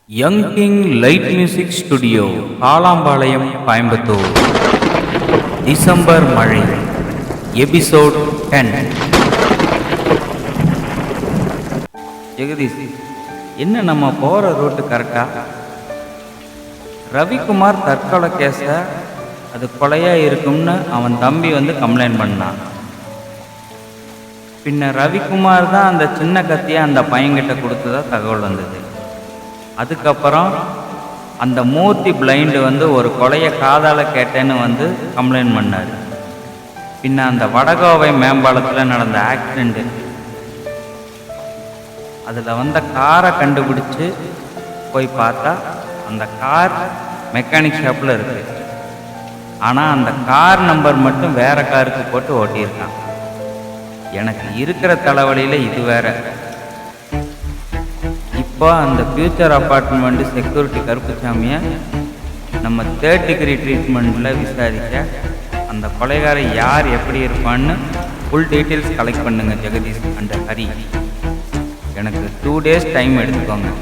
Young king light music studio, Alampalayam, Coimbatore. December மழை, episode 10. Jagadish, என்ன நம்ம போகிற ரூட்டு கரெக்டா? ரவிக்குமார் தற்கொலை கேஸை அது கொலையாக இருக்கும்னு அவன் தம்பி கம்ப்ளைண்ட் பண்ணான். பின்ன ரவிக்குமார் தான் அந்த சின்ன கத்தியை அந்த பையன்கிட்ட கொடுத்ததா தகவல் வந்தது. அதுக்கப்புறம் அந்த மூர்த்தி பிளைண்டு ஒரு கொலையை காதால் கேட்டேன்னு கம்ப்ளைண்ட் பண்ணார். பின்ன அந்த வடகோவை மேம்பாலத்தில் நடந்த ஆக்சிடெண்ட்டு, அதில் காரை கண்டுபிடிச்சி போய் பார்த்தா அந்த கார் மெக்கானிக் ஷாப்பில் இருக்குது. ஆனால் அந்த கார் நம்பர் மட்டும் வேறு காருக்கு போட்டு ஓட்டியிருக்கான். எனக்கு இருக்கிற தலைவலியில் இது வேற. இப்போ அந்த ஃபியூச்சர் அப்பார்ட்மெண்ட்டு செக்யூரிட்டி கருப்புசாமியை நம்ம 3rd டிகிரி ட்ரீட்மெண்ட்டில் விசாரிக்க அந்த கொலைகாரை யார் எப்படி இருப்பான்னு ஃபுல் டீட்டெயில்ஸ் கலெக்ட் பண்ணுங்கள் ஜெகதீஷ் அண்ட் ஹரி. எனக்கு 2 days டைம் எடுத்துக்கோங்க.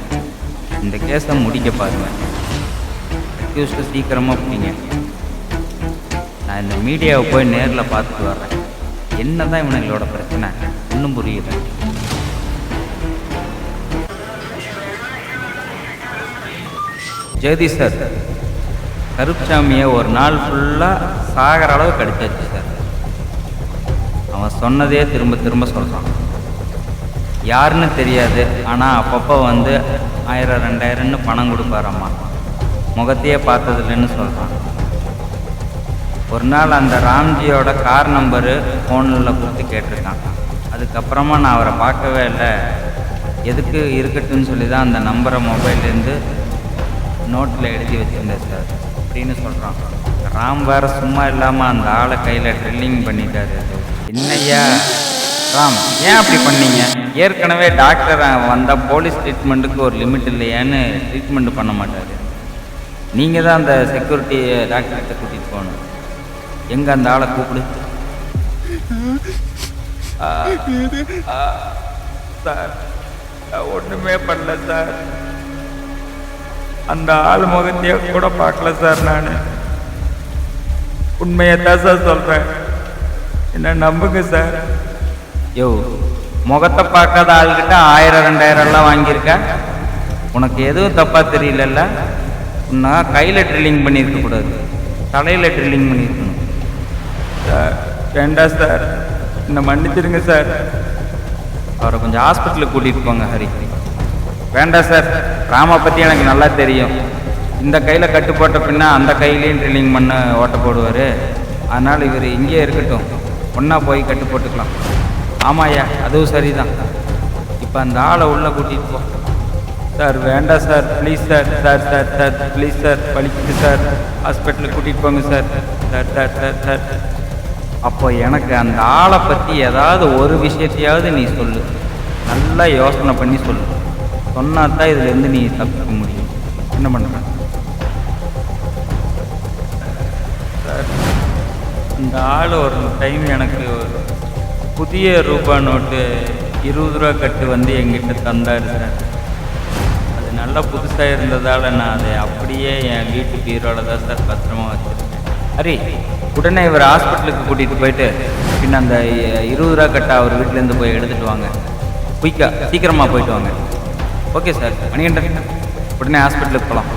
இந்த கேஸை முடிக்க பாருங்கள். அக்யூஸ்ட்டை சீக்கிரமாக பிடிங்க. நான் இந்த மீடியாவை போய் நேரில் பார்த்துட்டு வர்றேன். என்ன தான் இவனுங்களோட பிரச்சனை இன்னும் புரியல. ஜெகதீஷ் சார், கருப்புசாமியை ஒரு நாள் ஃபுல்லாக சாகிற அளவு கடிச்சாச்சு சார். அவன் சொன்னதே திரும்ப திரும்ப சொல்கிறான். யாருன்னு தெரியாது, ஆனால் அப்பப்போ 1000 2000ன்னு பணம் கொடுப்பாரம்மா. முகத்தையே பார்த்ததில்லைன்னு சொல்கிறான். ஒரு நாள் அந்த ராம்ஜியோட கார் நம்பரு ஃபோனில் கொடுத்து கேட்டிருக்கான். அதுக்கப்புறமா நான் அவரை பார்க்கவே இல்லை. எதுக்கு இருக்கட்டும்னு சொல்லி தான் அந்த நம்பரை மொபைல்லேருந்து நோட்டில் எழுதி வச்சுருந்தேன் சார் அப்படின்னு சொல்கிறான். ராம் வேறு சும்மா இல்லாமல் அந்த ஆளை கையில் ட்ரில்லிங் பண்ணிட்டாரு. என்னையா ராம், ஏன் அப்படி பண்ணீங்க? ஏற்கனவே டாக்டர் வந்தால் போலீஸ் ட்ரீட்மெண்ட்டுக்கு ஒரு லிமிட் இல்லையான்னு ட்ரீட்மெண்ட் பண்ண மாட்டார். நீங்கள் தான் அந்த செக்யூரிட்டி டாக்டர்கிட்ட கூட்டிகிட்டு போகணும். எங்கே அந்த ஆளை கூப்பிடு சார். ஒன்றுமே பண்ணல சார். அந்த ஆள் முகத்தையே கூட பார்க்கல சார். நான் உண்மையை தான் சார் சொல்கிறேன். என்ன நம்புங்க சார். யோ, முகத்தை பார்க்காத ஆள்கிட்ட 1000 2000 வாங்கியிருக்க. உனக்கு எதுவும் தப்பாக தெரியலல்ல? உன்னை கையில் ட்ரில்லிங் பண்ணியிருக்கக்கூடாது, தலையில் ட்ரில்லிங் பண்ணியிருக்கணும் சார். வேண்டாம் சார், என்னை மன்னிச்சிருங்க சார். அவரை கொஞ்சம் ஹாஸ்பிட்டலுக்கு கூட்டிகிட்டு போங்க ஹரி. வேண்டாம் சார், ராமை பற்றி எனக்கு நல்லா தெரியும். இந்த கையில் கட்டு போட்ட பின்னா அந்த கையிலையும் ட்ரில்லிங் பண்ண ஓட்ட போடுவார். அதனால் இவர் இங்கேயே இருக்கட்டும், ஒன்றா போய் கட்டு போட்டுக்கலாம். ஆமாய்யா, அதுவும் சரிதான். இப்போ அந்த ஆளை உள்ளே கூட்டிகிட்டு போ சார். வேண்டாம் sir, please sir. Sir sir sir please sir, வலிக்குது சார். ஹாஸ்பிட்டலுக்கு கூட்டிகிட்டு போங்க sir. Sir sir sir sir. அப்போ எனக்கு அந்த ஆளை பற்றி ஏதாவது ஒரு விஷயத்தையாவது நீ சொல்லு. நல்லா யோசனை பண்ணி சொல்லு. சொன்னா தான் இதுலேருந்து நீ தப்பிக்க முடியும். என்ன பண்ணுற சார்? இந்த ஆள் ஒரு டைம் எனக்கு புதிய ரூபா நோட்டு 20 ரூபா கட்டு எங்கிட்ட தந்தார் சார். அது நல்லா புதுசாக இருந்ததால் நான் அதை அப்படியே என் வீட்டு பீரோவில் தான் சார் பத்திரமா வச்சுருக்கேன். ஹரி, உடனே இவர் ஹாஸ்பிட்டலுக்கு கூட்டிகிட்டு போயிட்டு பின்ன அந்த 20 ரூபா கட்டை அவர் வீட்டிலேருந்து போய் எடுத்துகிட்டு வாங்க. குயிக்கா, சீக்கிரமாக போயிட்டு வாங்க. Okay sir. மணிகண்டன், உடனே ஹாஸ்பிட்டலுக்கு போகலாம்.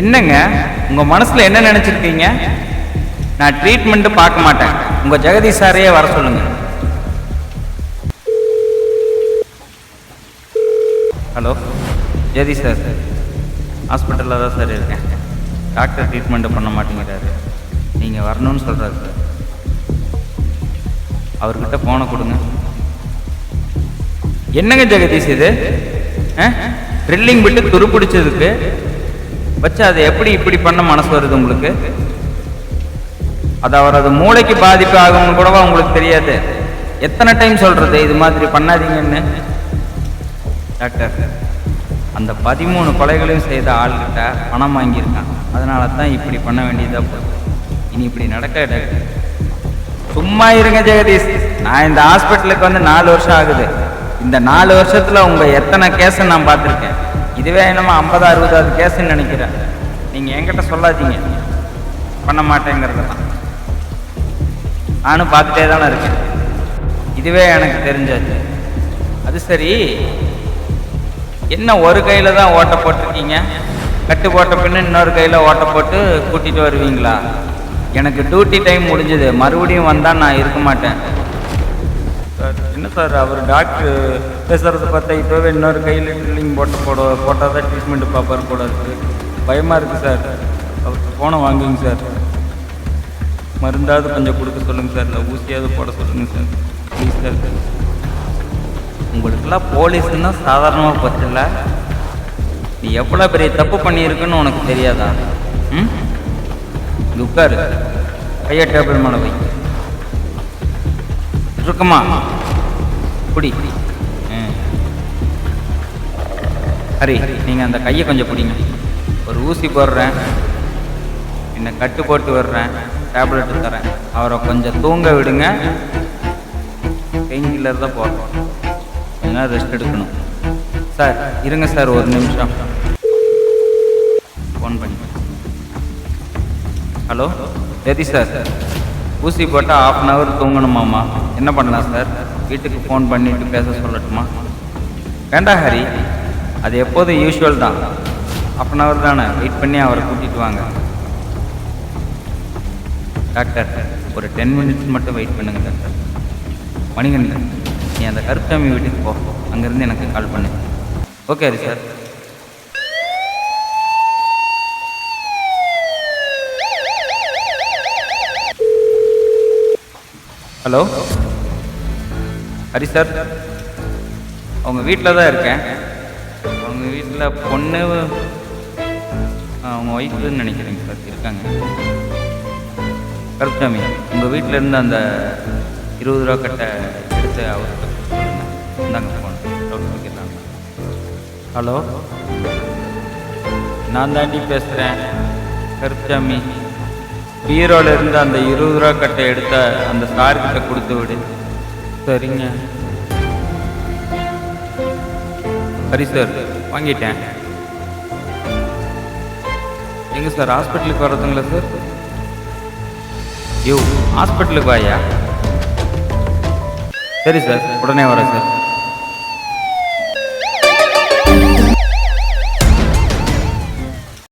என்னங்க உங்கள் மனசில் என்ன நினச்சிருக்கீங்க? நான் ட்ரீட்மெண்ட்டு பார்க்க மாட்டேன். உங்கள் ஜெகதீஷ் சாரையே வர சொல்லுங்கள். ஹலோ ஜெகதீஷ் சார், ஹாஸ்பிட்டலில் தான் சார் இருக்கேன். டாக்டர் ட்ரீட்மெண்ட்டு பண்ண மாட்டேங்கிறாரு. நீங்கள் வரணும்னு சொல்கிறாரு சார். அவர்கிட்ட ஃபோனை கொடுங்க. என்னங்க ஜெகதீஷ் இது? ட்ரில்லிங் விட்டு துருப்பிடிச்சதுக்கு வச்சு அதை எப்படி இப்படி பண்ண மனசு வருது உங்களுக்கு? அது அவரது மூளைக்கு பாதிப்பு ஆகும்னு கூடவா உங்களுக்கு தெரியாது? எத்தனை டைம் சொல்கிறது இது மாதிரி பண்ணாதீங்கன்னு? டாக்டர், அந்த 13 கொலைகளையும் செய்த ஆள்கிட்ட பணம் வாங்கியிருக்கான். அதனால தான் இப்படி பண்ண வேண்டியதாக போகுது. இனி இப்படி நடக்க டாக்டர். சும்மா இருங்க ஜெகதீஷ். நான் இந்த ஹாஸ்பிட்டலுக்கு வந்து 4 வருஷம் ஆகுது. இந்த 4 வருஷத்துல உங்க எத்தனை கேஸை நான் பார்த்துருக்கேன். இதுவே என்னமோ 50 60 கேஸ்ன்னு நினைக்கிறேன். நீங்க என்கிட்ட சொல்லாதீங்க பண்ண மாட்டேங்கிறதெல்லாம். நானும் பார்த்துட்டே தானே இருக்கேன். இதுவே எனக்கு தெரிஞ்சாச்சு. அது சரி, என்ன ஒரு கையில தான் ஓட்ட போட்டிருக்கீங்க? கட்டு போட்ட பின்ன இன்னொரு கையில ஓட்ட போட்டு கூட்டிட்டு வருவீங்களா? எனக்கு டியூட்டி டைம் முடிஞ்சது. மறுபடியும் வந்தால் நான் இருக்க மாட்டேன். சார் என்ன சார், அவர் டாக்டர் பேசுகிறத பார்த்தா இப்போவே இன்னொரு கையில் ட்ரில்லிங் போட்டால் தான் ட்ரீட்மெண்ட்டு பார்ப்பார் கூட இருக்குது. பயமாக இருக்குது சார். அவருக்கு ஃபோனை வாங்குங்க சார். மருந்தாவது கொஞ்சம் கொடுக்க சொல்லுங்கள் சார். இல்லை ஊசியாவது போட சொல்லுங்கள் சார். Please sir. உங்களுக்கெல்லாம் போலீஸுன்னா சாதாரணமாக போச்சுல்ல. நீ எவ்வளோ பெரிய தப்பு பண்ணியிருக்குன்னு உனக்கு தெரியாதா? ம், உட்காரு. கையை டேபிள் மேலே வை. இருக்குமா குடி. ஹரி, நீங்கள் அந்த கையை கொஞ்சம் பிடிங்க. ஒரு ஊசி போடுறேன், என்னை கட்டு போட்டு வர்றேன், டேப்லெட்டு தரேன். அவரை கொஞ்சம் தூங்க விடுங்க. பெயின் கில்லர் தான் போடுறோம். கொஞ்ச நேரம் ரெஸ்ட் எடுக்கணும். சார் இருங்க சார், ஒரு நிமிஷம் ஃபோன் பண்ணி. ஹலோ ஜெதி சார், ஊசி போட்டால் 1/2 hour தூங்கணுமாம்மா. என்ன பண்ணலாம் சார்? வீட்டுக்கு ஃபோன் பண்ணிவிட்டு பேச சொல்லட்டுமா? வேண்டாம் ஹரி, அது எப்போதும் யூஷுவல் தான். 1/2 hour தானே, வெயிட் பண்ணி அவரை கூட்டிகிட்டு வாங்க. டாக்டர் ஒரு 10 minutes மட்டும் வெயிட் பண்ணுங்க டாக்டர். மணிகண்டன், நீ அந்த கருப்சாமி வீட்டுக்கு போ. அங்கேருந்து எனக்கு கால் பண்ணு. Okay Hari sir. Hello Hari sir, அவங்க வீட்டில் தான் இருக்கேன். அவங்க வீட்டில் பொண்ணு அவங்க ஒய்ஃபுன்னு நினைக்கிறேங்க சார் இருக்காங்க. கருப்சாமி, உங்கள் வீட்டில் இருந்து அந்த 20 ரூபா கட்டை எடுத்து அவருக்கு இந்தாங்க ஃபோன். வைக்கிறாங்க. ஹலோ, நான் தாண்டி பேசுகிறேன் கருப்சாமி. பீரோல இருந்து அந்த 20 ரூபா கட்டை எடுத்த அந்த சார்கிட்ட கொடுத்து விடு. சரிங்க ஹரி சார், வாங்கிட்டேன். எங்க சார் ஹாஸ்பிட்டலுக்கு வர்றதுங்களா சார்? யோ, ஹாஸ்பிட்டலுக்கு வாயா? சரி சார், உடனே வரேன் சார்.